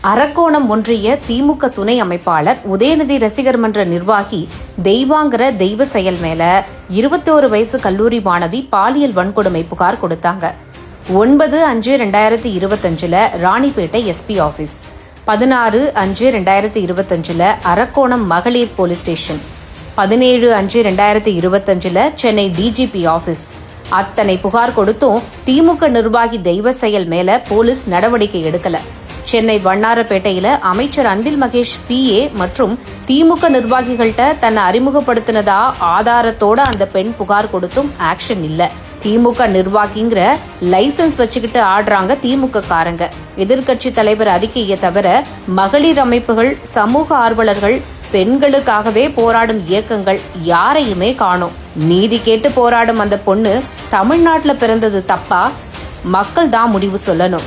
அரக்கோணம் ஒன்றிய திமுக துணை அமைப்பாளர் உதயநிதி ரசிகர் மன்ற நிர்வாகி தெய்வாங்கிற தெய்வ செயல் மேல 21 வயசு கல்லூரி மாணவி பாலியல் வன்கொடுமை புகார் கொடுத்தாங்க. 9/5/2025 ராணிப்பேட்டை எஸ்பி ஆபீஸ், 16/5/2025 அரக்கோணம் மகளிர் police station, 17/5/2025 Chennai DGP office. அத்தனை புகார் கொடுத்தும் திமுக நிர்வாகி தெய்வ செயல் மேல போலீஸ் நடவடிக்கை எடுக்கல. சென்னை வண்ணாரப்பேட்டையில அமைச்சர் அன்பில் மகேஷ் PA மற்றும் திமுக நிர்வாகிகள்கிட்ட தன்னை அறிமுகப்படுத்தினதா ஆதாரத்தோட அந்த பெண் புகார் கொடுத்தும் ஆக்ஷன் இல்ல. திமுக நிர்வாகிங்கிற லைசன்ஸ் வச்சுக்கிட்டு ஆடுறாங்க திமுக காரங்க. எதிர்க்கட்சி தலைவர் அறிக்கையை தவிர மகளிர் அமைப்புகள், சமூக ஆர்வலர்கள், பெண்களுக்காகவே போராடும் இயக்கங்கள் யாரையுமே காணோம். நீதி கேட்டு போராடும் அந்த பொண்ணு தமிழ்நாட்டுல பிறந்தது தப்பா? மக்கள் தான் முடிவு சொல்லணும்.